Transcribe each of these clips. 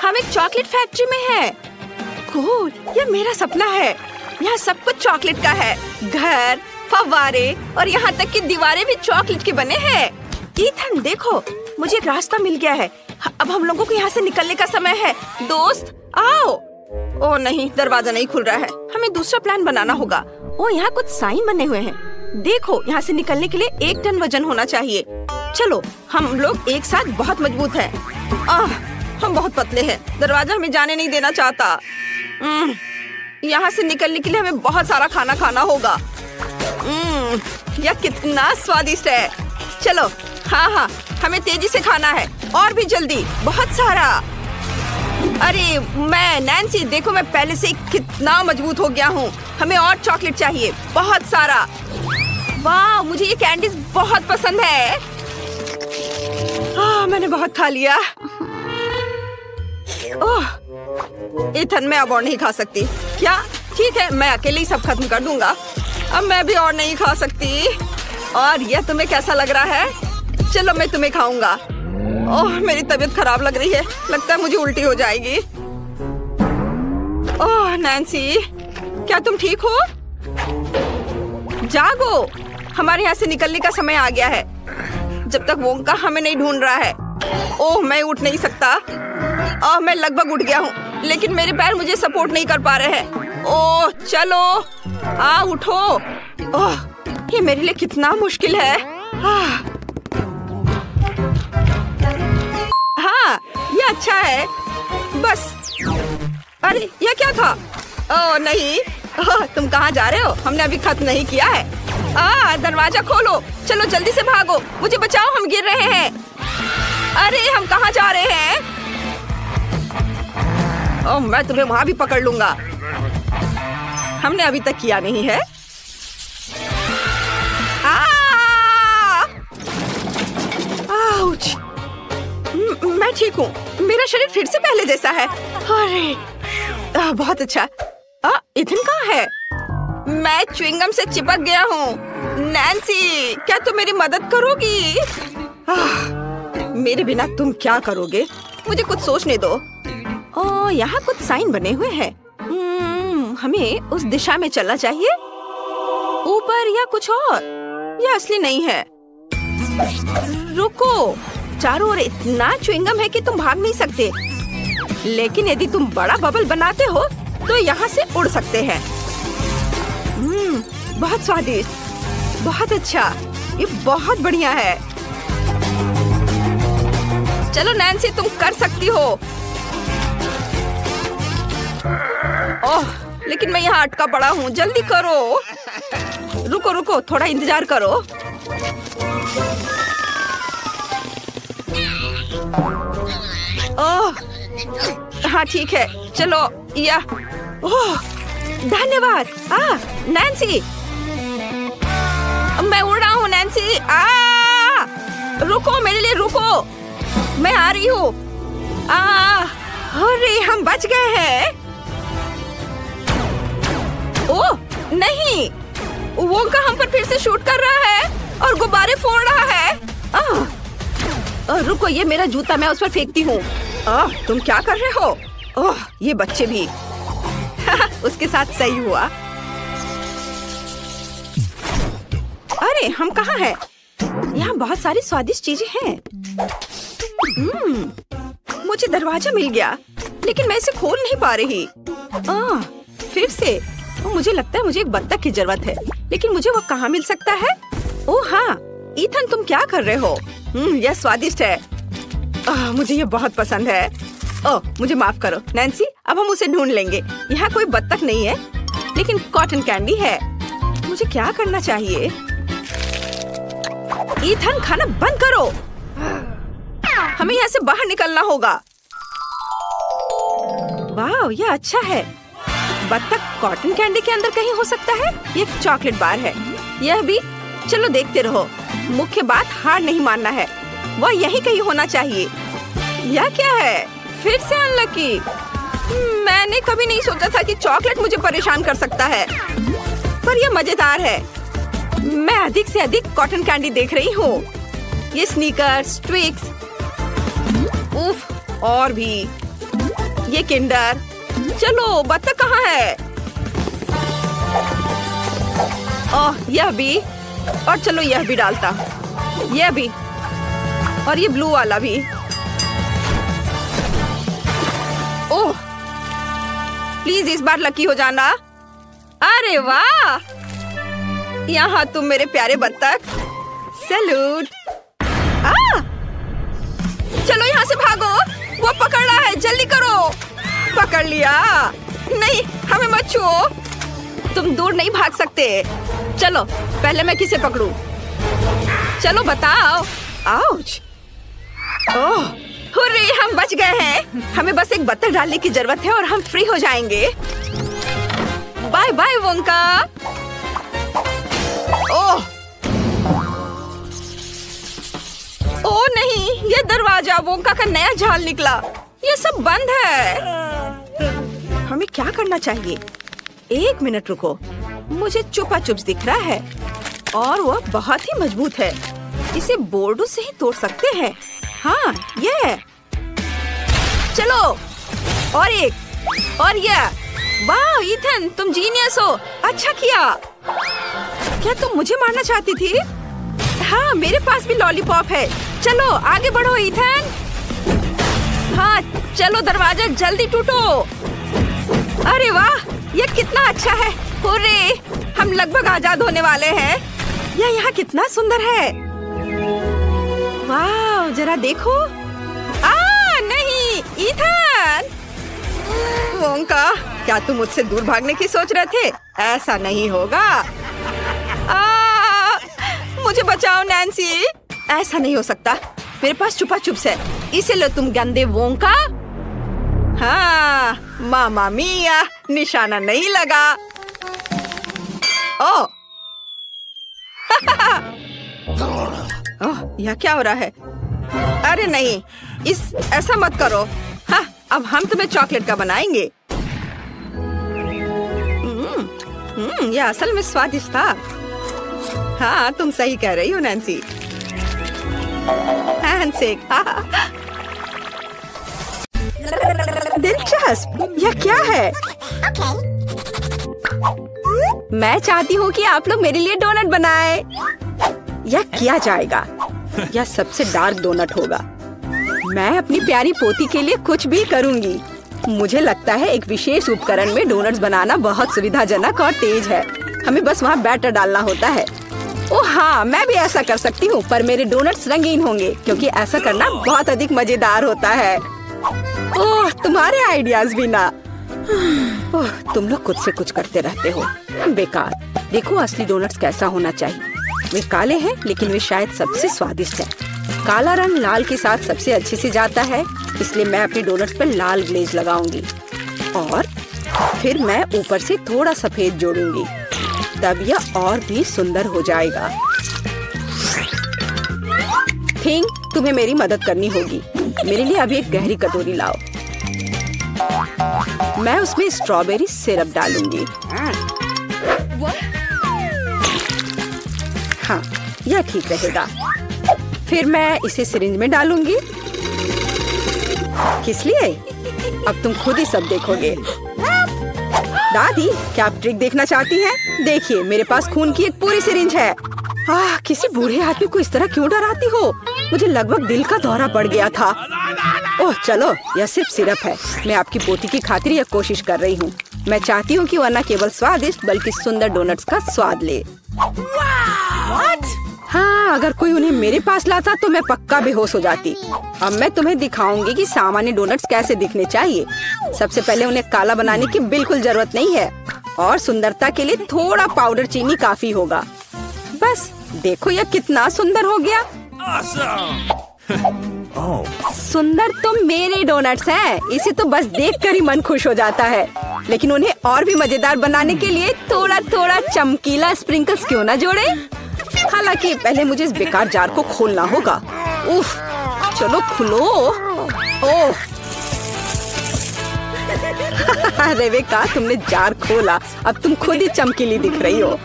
हम एक chocolate factory में हैं। कूल, ये मेरा सपना है। यहाँ सब कुछ चॉकलेट का है। घर, फव्वारे और यहाँ तक कि दीवारें भी चॉकलेट के बने हैं। ईथन देखो, मुझे एक रास्ता मिल गया है। अब हम लोगों को यहाँ से निकलने का समय है। दोस्त आओ। ओ नहीं, दरवाजा नहीं खुल रहा है। हमें दूसरा प्लान बनाना होगा। ओ यहाँ कुछ साइन बने हुए हैं। देखो, यहाँ से निकलने के लिए 1 टन वजन होना चाहिए। चलो, हम लोग एक साथ बहुत मजबूत हैं। हम बहुत पतले हैं। दरवाजा हमें जाने नहीं देना चाहता। यहाँ से निकलने के लिए हमें बहुत सारा खाना खाना होगा। यह कितना स्वादिष्ट है। चलो, हाँ, हमें तेजी से खाना है और भी जल्दी, बहुत सारा। अरे नैन्सी, देखो मैं पहले से कितना मजबूत हो गया हूँ। हमें और चॉकलेट चाहिए, बहुत सारा। वाह, मुझे ये कैंडीज बहुत पसंद है। मैंने बहुत खा लिया। ओह, ईथन, मैं अब और नहीं खा सकती। क्या? ठीक है, मैं अकेले ही सब खत्म कर दूंगा। अब मैं भी और नहीं खा सकती। और यह तुम्हें कैसा लग रहा है? चलो, मैं तुम्हें खाऊंगा। ओह, मेरी तबीयत खराब लग रही है। लगता है मुझे उल्टी हो जाएगी। ओह नैन्सी, क्या तुम ठीक हो? जागो, हमारे यहाँ से निकलने का समय आ गया है। जब तक वोंका हमें नहीं ढूंढ रहा है। ओह, मैं उठ नहीं सकता। मैं लगभग उठ गया हूँ, लेकिन मेरे पैर मुझे सपोर्ट नहीं कर पा रहे हैं। ओह चलो, उठो। ओह, ये मेरे लिए कितना मुश्किल है। हाँ, ये अच्छा है। बस, अरे ये क्या था? ओह नहीं, तुम कहाँ जा रहे हो? हमने अभी खत्म नहीं किया है। दरवाजा खोलो। चलो जल्दी से भागो, मुझे बचाओ, हम गिर रहे हैं। अरे हम कहाँ जा रहे हैं? ओह, मैं तुम्हें वहां भी पकड़ लूंगा। हमने अभी तक किया नहीं है। आउच! मैं ठीक हूँ। मेरा शरीर फिर से पहले जैसा है। अरे बहुत अच्छा। ईथन कहाँ है? मैं च्युइंगम से चिपक गया हूँ। नैन्सी, क्या तुम मेरी मदद करोगी? मेरे बिना तुम क्या करोगे? मुझे कुछ सोचने दो। यहाँ कुछ साइन बने हुए हैं। हमें उस दिशा में चलना चाहिए। ऊपर या कुछ और? यह असली नहीं है। रुको, चारों ओर इतना च्युइंगम है कि तुम भाग नहीं सकते। लेकिन यदि तुम बड़ा बबल बनाते हो तो यहाँ से उड़ सकते हैं। बहुत स्वादिष्ट, बहुत अच्छा, ये बहुत बढ़िया है। चलो नैन्सी, तुम कर सकती हो। ओह, लेकिन मैं यहाँ अटका पड़ा हूँ। जल्दी करो। रुको रुको, थोड़ा इंतजार करो। ओह, हाँ ठीक है, चलो। ओह, धन्यवाद। नैन्सी, मैं उड़ रहा हूँ। नैन्सी, रुको, मेरे लिए रुको, मैं आ रही हूँ। अरे हम बच गए हैं। ओह नहीं, वोंका हम पर फिर से शूट कर रहा है और गुब्बारे फोड़ रहा है। रुको, ये मेरा जूता, मैं उस पर फेंकती हूँ। तुम क्या कर रहे हो? ओह, ये बच्चे भी। उसके साथ सही हुआ। अरे हम कहाँ हैं? यहाँ बहुत सारी स्वादिष्ट चीजें हैं। मुझे दरवाजा मिल गया, लेकिन मैं इसे खोल नहीं पा रही। फिर से। मुझे लगता है मुझे एक बत्तख की जरूरत है, लेकिन मुझे वो कहाँ मिल सकता है? ओह हाँ, ईथन, तुम क्या कर रहे हो? यह स्वादिष्ट है। मुझे ये बहुत पसंद है। ओह, मुझे माफ करो नैन्सी, अब हम उसे ढूंढ लेंगे। यहाँ कोई बत्तख नहीं है, लेकिन कॉटन कैंडी है। मुझे क्या करना चाहिए? ईथन, खाना बंद करो। हमें यहाँ से बाहर निकलना होगा। वाह, यह अच्छा है। बत्तख कॉटन कैंडी के अंदर कहीं हो सकता है। ये एक चॉकलेट बार है। यह भी। चलो देखते रहो। मुख्य बात, हार नहीं मानना है। वह यहीं कहीं होना चाहिए। यह क्या है? फिर से अनलकी। मैंने कभी नहीं सोचा था कि चॉकलेट मुझे परेशान कर सकता है, पर यह मजेदार है। मैं अधिक से अधिक कॉटन कैंडी देख रही हूँ। ये स्नीकर्स, ट्विक्स, उफ, और भी। ये किंडर। चलो बत्तख कहाँ है? ओह यह भी, और चलो यह भी डालता, यह भी, और ये ब्लू वाला भी। ओह प्लीज इस बार लकी हो जाना। अरे वाह, यहाँ तुम मेरे प्यारे बत्तख। सैल्यूट। चलो यहाँ से भागो, वो पकड़ रहा है, जल्दी करो। पकड़ लिया। नहीं, हमें मत छुओ, तुम दूर नहीं भाग सकते। चलो पहले मैं किसे पकड़ूं? चलो बताओ। आउच। ओह हुर्रे, हम बच गए हैं। हमें बस एक बत्तख डालने की जरूरत है और हम फ्री हो जाएंगे। Bye bye Wonka. Oh oh नहीं, ये दरवाजा, वोंका का नया जाल निकला। ये सब बंद है। हमें क्या करना चाहिए? 1 मिनट रुको, मुझे चुपा चुप्स दिख रहा है और वह बहुत ही मजबूत है। इसे बोर्डों से ही तोड़ सकते हैं। हाँ ये। चलो और एक, और ये। वाह ईथन, तुम जीनियस हो, अच्छा किया। क्या तुम मुझे मारना चाहती थी? हाँ मेरे पास भी लॉलीपॉप है। चलो आगे बढ़ो ईथन। हाँ चलो, दरवाजा जल्दी टूटो। अरे वाह, ये कितना अच्छा है। हुर्रे, हम लगभग आजाद होने वाले हैं। यह यहाँ कितना सुंदर है। वाह जरा देखो। नहीं ईथन। वोंका, क्या तुम मुझसे दूर भागने की सोच रहे थे? ऐसा नहीं होगा। मुझे बचाओ नैन्सी। ऐसा नहीं हो सकता, मेरे पास छुपा चुप्स है। इसे लो तुम गंदे वोंका। हाँ मामा मिया, निशाना नहीं लगा। ओह ओह, यह क्या हो रहा है? अरे नहीं, ऐसा मत करो। हाँ अब हम तुम्हें चॉकलेट का बनाएंगे। यह असल में स्वादिष्ट था। हाँ तुम सही कह रही हो नैन्सी। हैंडशेक। दिलचस्प, यह क्या है? मैं चाहती हूँ कि आप लोग मेरे लिए डोनट बनाएं। यह किया जाएगा। यह सबसे डार्क डोनट होगा। मैं अपनी प्यारी पोती के लिए कुछ भी करूँगी। मुझे लगता है एक विशेष उपकरण में डोनट्स बनाना बहुत सुविधाजनक और तेज है। हमें बस वहाँ बैटर डालना होता है। ओह हाँ, मैं भी ऐसा कर सकती हूँ, पर मेरे डोनट्स रंगीन होंगे क्योंकि ऐसा करना बहुत अधिक मजेदार होता है। ओह तुम्हारे आइडियाज भी ना। ओह तुम लोग खुद से कुछ करते रहते हो, बेकार। देखो असली डोनट्स कैसा होना चाहिए। वे काले हैं लेकिन वे शायद सबसे स्वादिष्ट हैं। काला रंग लाल के साथ सबसे अच्छे से जाता है, इसलिए मैं अपने डोनट्स पर लाल ग्लेज लगाऊंगी और फिर मैं ऊपर से थोड़ा सफेद जोड़ूंगी, तब यह और भी सुंदर हो जाएगा। थिंग, तुम्हें मेरी मदद करनी होगी। मेरे लिए अभी एक गहरी कटोरी लाओ। मैं उसमें स्ट्रॉबेरी सिरप डालूंगी। हाँ यह ठीक रहेगा। फिर मैं इसे सिरिंज में डालूंगी। किस लिए? अब तुम खुद ही सब देखोगे। दादी, क्या आप ट्रिक देखना चाहती हैं? देखिए, मेरे पास खून की एक पूरी सिरिंज है। किसी बूढ़े आदमी को इस तरह क्यों डराती हो? मुझे लगभग दिल का दौरा पड़ गया था। ओह चलो, यह सिर्फ सिरप है। मैं आपकी पोती की खातिर यह कोशिश कर रही हूँ। मैं चाहती हूँ कि वह न केवल स्वादिष्ट बल्कि सुंदर डोनट्स का स्वाद ले। हाँ, अगर कोई उन्हें मेरे पास लाता तो मैं पक्का बेहोश हो जाती। अब मैं तुम्हें दिखाऊंगी कि सामान्य डोनट्स कैसे दिखने चाहिए। सबसे पहले उन्हें काला बनाने की बिल्कुल जरूरत नहीं है और सुंदरता के लिए थोड़ा पाउडर चीनी काफी होगा। बस देखो यह कितना सुंदर हो गया। सुंदर तो मेरे डोनट्स हैं। इसे तो बस देखकर ही मन खुश हो जाता है, लेकिन उन्हें और भी मजेदार बनाने के लिए थोड़ा थोड़ा चमकीला स्प्रिंकल्स क्यों ना जोड़े। हालांकि पहले मुझे इस बेकार जार को खोलना होगा। उफ, चलो खुलो। ओह रेबेका, तुमने जार खोला। अब तुम खुद ही चमकीली दिख रही हो।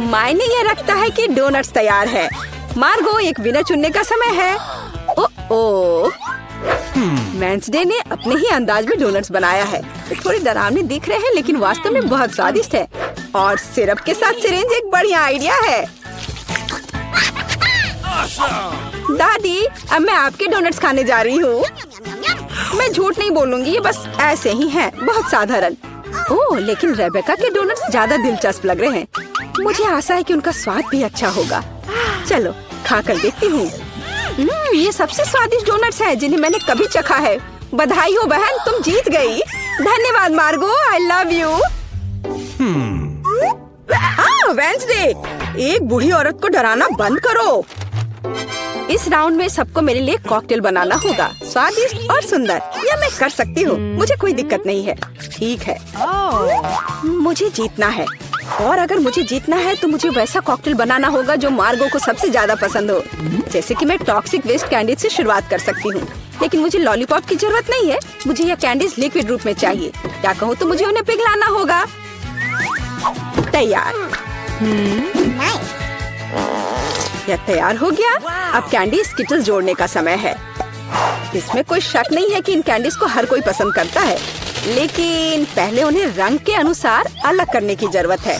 मायने ये रखता है कि डोनट्स तैयार है। मार्गो, एक विनर चुनने का समय है। ओ, मैं वेंसडे ने अपने ही अंदाज में डोनट्स बनाया है। ये थोड़े डरावने दिख रहे हैं लेकिन वास्तव में बहुत स्वादिष्ट है। और सिरप के साथ सिरिंज एक बढ़िया आइडिया है। दादी, अब मैं आपके डोनट्स खाने जा रही हूँ। मैं झूठ नहीं बोलूंगी, ये बस ऐसे ही हैं, बहुत साधारण। ओह, लेकिन रेबेका के डोनट्स ज्यादा दिलचस्प लग रहे हैं। मुझे आशा है कि उनका स्वाद भी अच्छा होगा। चलो खाकर देखती हूँ। ये सबसे स्वादिष्ट डोनट्स हैं जिन्हें मैंने कभी चखा है। बधाई हो बहन, तुम जीत गई। धन्यवाद मार्गो, आई लव यू। वेंसडे, एक बूढ़ी औरत को डराना बंद करो। इस राउंड में सबको मेरे लिए कॉकटेल बनाना होगा, स्वादिष्ट और सुंदर। यह मैं कर सकती हूँ, मुझे कोई दिक्कत नहीं है। ठीक है, मुझे जीतना है। और अगर मुझे जीतना है तो मुझे वैसा कॉकटेल बनाना होगा जो मार्गो को सबसे ज्यादा पसंद हो। जैसे कि मैं टॉक्सिक वेस्ट कैंडीज से शुरुआत कर सकती हूँ, लेकिन मुझे लॉलीपॉप की जरूरत नहीं है। मुझे यह कैंडीज लिक्विड रूप में चाहिए। क्या कहूँ तो मुझे उन्हें पिघलाना होगा। तैयार। यह तैयार हो गया। अब कैंडी स्किटल्स जोड़ने का समय है। इसमें कोई शक नहीं है कि इन कैंडीज को हर कोई पसंद करता है, लेकिन पहले उन्हें रंग के अनुसार अलग करने की जरूरत है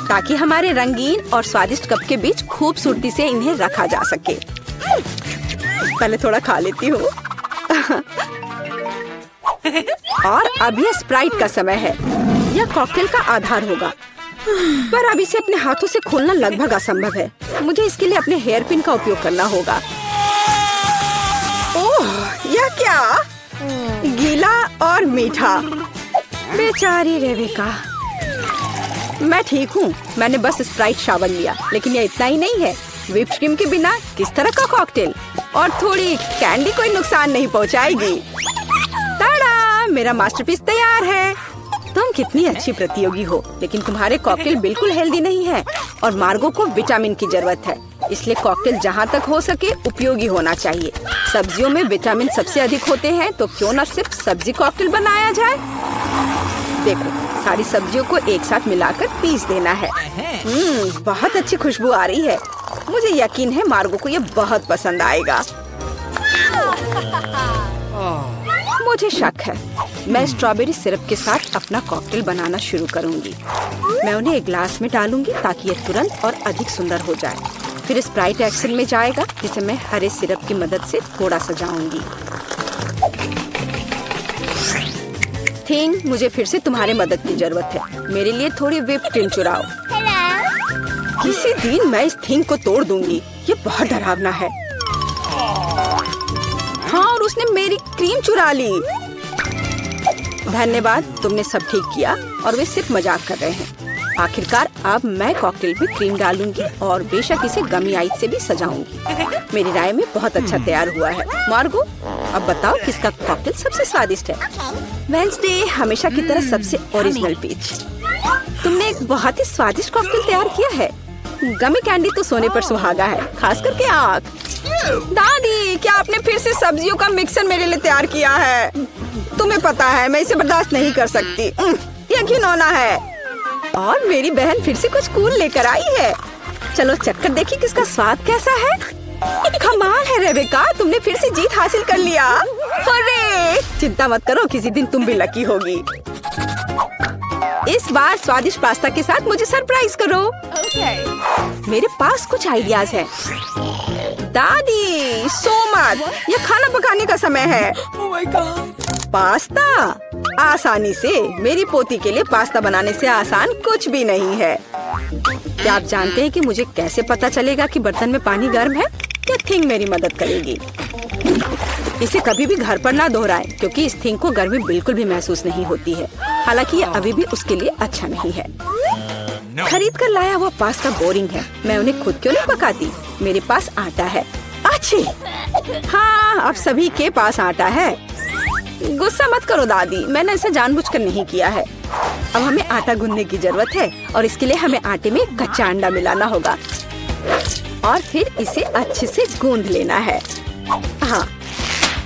ताकि हमारे रंगीन और स्वादिष्ट कप के बीच खूबसूरती से इन्हें रखा जा सके। पहले थोड़ा खा लेती हूँ। और अब यह स्प्राइट का समय है। यह कॉकटेल का आधार होगा, पर अब इसे अपने हाथों से खोलना लगभग असंभव है। मुझे इसके लिए अपने हेयर पिन का उपयोग करना होगा। ओह, यह क्या? गीला और मीठा। बेचारी रेबेका। मैं ठीक हूँ, मैंने बस स्प्राइट शावर लिया, लेकिन यह इतना ही नहीं है। व्हिप्ड क्रीम के बिना किस तरह का कॉकटेल? और थोड़ी कैंडी कोई नुकसान नहीं पहुँचाएगी। ताड़ा, मेरा मास्टरपीस तैयार है। तुम कितनी अच्छी प्रतियोगी हो, लेकिन तुम्हारे कॉकटेल बिल्कुल हेल्दी नहीं है और मार्गो को विटामिन की जरूरत है। इसलिए कॉकटेल जहाँ तक हो सके उपयोगी होना चाहिए। सब्जियों में विटामिन सबसे अधिक होते हैं, तो क्यों न सिर्फ सब्जी कॉकटेल बनाया जाए। देखो, सारी सब्जियों को एक साथ मिलाकर पीस देना है। बहुत अच्छी खुशबू आ रही है। मुझे यकीन है मार्गो को ये बहुत पसंद आएगा। मुझे शक है। मैं स्ट्रॉबेरी सिरप के साथ अपना कॉकटेल बनाना शुरू करूंगी। मैं उन्हें एक ग्लास में डालूंगी ताकि ये तुरंत और अधिक सुंदर हो जाए। फिर स्प्राइट एक्शन में जाएगा, जिसे मैं हरे सिरप की मदद से थोड़ा सजाऊंगी। थिंग, मुझे फिर से तुम्हारी मदद की जरूरत है। मेरे लिए थोड़ी व्हिप्ड क्रीम चुराओ। किसी दिन मैं इस थिंग को तोड़ दूंगी। ये बहुत डरावना है। हाँ, और उसने मेरी क्रीम चुरा ली। धन्यवाद, तुमने सब ठीक किया। और वे सिर्फ मजाक कर रहे हैं। आखिरकार अब मैं कॉकटेल में क्रीम डालूंगी और बेशक इसे गमी आइस से भी सजाऊंगी। मेरी राय में बहुत अच्छा तैयार हुआ है। मार्गो, अब बताओ किसका कॉकटेल सबसे स्वादिष्ट है? वेंसडे, हमेशा की तरह सबसे ओरिजिनल पीच। तुमने एक बहुत ही स्वादिष्ट कॉकटेल तैयार किया है। गमी कैंडी तो सोने पर सुहागा है, खास करके आँख। दादी, क्या आपने फिर से सब्जियों का मिक्सर मेरे लिए तैयार किया है? तुम्हें पता है मैं इसे बर्दाश्त नहीं कर सकती। यह घिनौना है। और मेरी बहन फिर से कुछ कूल लेकर आई है। चलो चक्कर देखिए किसका स्वाद कैसा है। कमाल है रेबेका, तुमने फिर से जीत हासिल कर लिया। अरे, चिंता मत करो, किसी दिन तुम भी लकी होगी। इस बार स्वादिष्ट पास्ता के साथ मुझे सरप्राइज करो। मेरे पास कुछ आइडियाज हैं। दादी, सो मत, यह खाना पकाने का समय है। पास्ता? आसानी से। मेरी पोती के लिए पास्ता बनाने से आसान कुछ भी नहीं है। क्या आप जानते हैं कि मुझे कैसे पता चलेगा कि बर्तन में पानी गर्म है? यह थिंग मेरी मदद करेगी। इसे कभी भी घर पर ना दोहराएं, क्योंकि इस थिंग को गर्मी बिल्कुल भी महसूस नहीं होती है। हालांकि यह अभी भी उसके लिए अच्छा नहीं है। खरीद कर लाया हुआ पास्ता बोरिंग है। मैं उन्हें खुद क्यों नहीं पकाती? मेरे पास आटा है। अच्छी। हाँ, अब सभी के पास आटा है। गुस्सा मत करो दादी, मैंने ऐसा जानबूझकर नहीं किया है। अब हमें आटा गूंदने की जरूरत है और इसके लिए हमें आटे में कच्चा अंडा मिलाना होगा और फिर इसे अच्छे से गूंद लेना है। हाँ,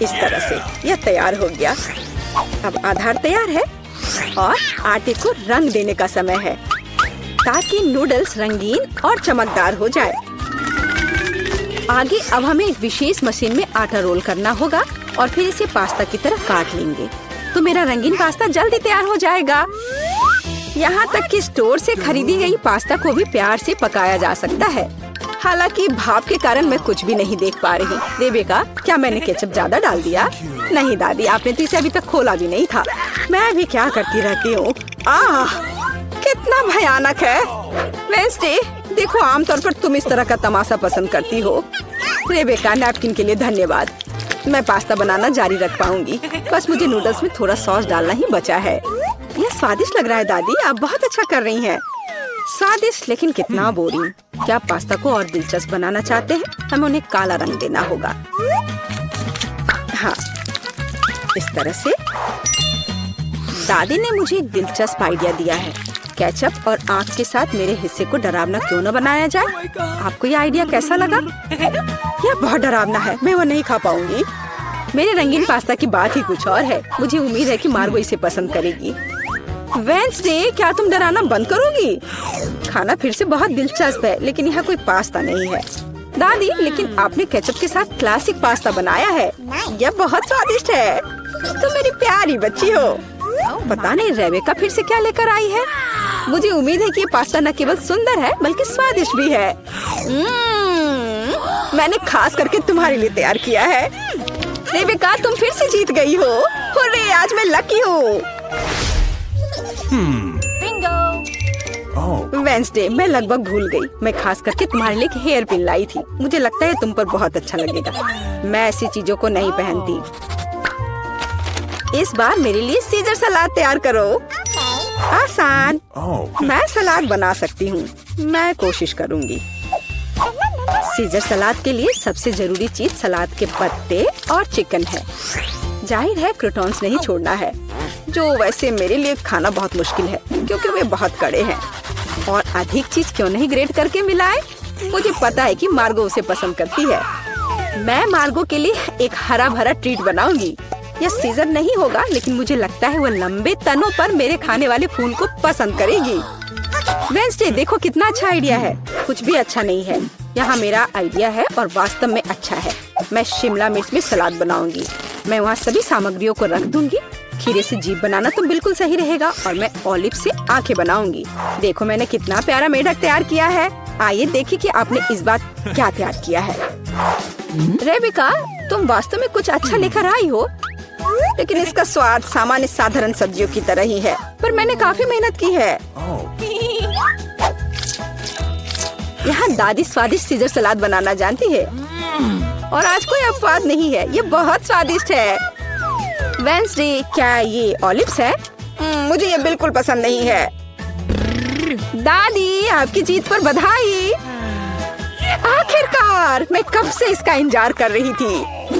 इस तरह से यह तैयार हो गया। अब आधार तैयार है और आटे को रंग देने का समय है ताकि नूडल्स रंगीन और चमकदार हो जाए। आगे अब हमें एक विशेष मशीन में आटा रोल करना होगा और फिर इसे पास्ता की तरह काट लेंगे तो मेरा रंगीन पास्ता जल्दी तैयार हो जाएगा। यहाँ तक कि स्टोर से खरीदी गई पास्ता को भी प्यार से पकाया जा सकता है। हालांकि भाप के कारण मैं कुछ भी नहीं देख पा रही। रेबेका, क्या मैंने केचप ज्यादा डाल दिया? नहीं दादी, आपने तो इसे अभी तक खोला भी नहीं था। मैं भी क्या करती रहती हूँ। कितना भयानक है। वेंसडे, देखो आमतौर पर तुम इस तरह का तमाशा पसंद करती हो। रेबेका, नैपकिन के लिए धन्यवाद। मैं पास्ता बनाना जारी रख पाऊंगी। बस मुझे नूडल्स में थोड़ा सॉस डालना ही बचा है। यह स्वादिष्ट लग रहा है दादी, आप बहुत अच्छा कर रही हैं। स्वादिष्ट लेकिन कितना बोरिंग। क्या आप पास्ता को और दिलचस्प बनाना चाहते हैं? हमें उन्हें काला रंग देना होगा। हाँ, इस तरह से। दादी ने मुझे एक दिलचस्प आइडिया दिया है। केचप और आँख के साथ मेरे हिस्से को डरावना क्यों न बनाया जाए? आपको ये आइडिया कैसा लगा? यह बहुत डरावना है, मैं वो नहीं खा पाऊंगी। मेरे रंगीन पास्ता की बात ही कुछ और है। मुझे उम्मीद है कि मार्गो इसे पसंद करेगी। वेंसडे, क्या तुम डराना बंद करोगी? खाना फिर से बहुत दिलचस्प है, लेकिन यहाँ कोई पास्ता नहीं है। दादी, लेकिन आपने केचप के साथ क्लासिक पास्ता बनाया है। यह बहुत स्वादिष्ट है। तुम मेरी प्यारी बच्ची हो। पता नहीं रेबेका फिर से क्या लेकर आई है। मुझे उम्मीद है कि ये पास्ता न केवल सुंदर है बल्कि स्वादिष्ट भी है। मैंने खास करके तुम्हारे लिए तैयार किया है। रेबेका, तुम फिर से जीत गई हो। हुर्रे, आज मैं लकी हूँ। वेंसडे, मैं लगभग भूल गई। मैं खास करके तुम्हारे लिए एक हेयर पिन लाई थी। मुझे लगता है तुम पर बहुत अच्छा लगेगा। मैं ऐसी चीजों को नहीं पहनती। इस बार मेरे लिए सीजर सलाद तैयार करो। आसान। मैं सलाद बना सकती हूँ। मैं कोशिश करूँगी। सीजर सलाद के लिए सबसे जरूरी चीज सलाद के पत्ते और चिकन है। जाहिर है क्रूटॉन्स नहीं छोड़ना है, जो वैसे मेरे लिए खाना बहुत मुश्किल है क्योंकि वे बहुत कड़े हैं। और अधिक चीज क्यों नहीं ग्रेट करके मिलाए? मुझे पता है कि मार्गो उसे पसंद करती है। मैं मार्गो के लिए एक हरा भरा ट्रीट बनाऊंगी। यह सीजर नहीं होगा, लेकिन मुझे लगता है वो लंबे तनों पर मेरे खाने वाले फूल को पसंद करेगी। वेंसडे, देखो कितना अच्छा आइडिया है। कुछ भी अच्छा नहीं है। यहाँ मेरा आइडिया है और वास्तव में अच्छा है। मैं शिमला मिर्च में सलाद बनाऊंगी। मैं वहाँ सभी सामग्रियों को रख दूंगी। खीरे से जीभ बनाना तो बिल्कुल सही रहेगा और मैं ऑलिव से आंखें बनाऊंगी। देखो मैंने कितना प्यारा मेढक तैयार किया है। आइए देखिए कि आपने इस बार क्या तैयार किया है। रेबेका, तुम वास्तव में कुछ अच्छा लेकर आई हो, लेकिन इसका स्वाद सामान्य साधारण सब्जियों की तरह ही है। पर मैंने काफी मेहनत की है। यहाँ दादी स्वादिष्ट सीजर सलाद बनाना जानती है और आज कोई अपवाद नहीं है। ये बहुत स्वादिष्ट है। वेंसडे, क्या ये ऑलिव्स है? मुझे ये बिल्कुल पसंद नहीं है। दादी, आपकी जीत पर बधाई। आखिरकार, मैं कब से इसका इंतजार कर रही थी।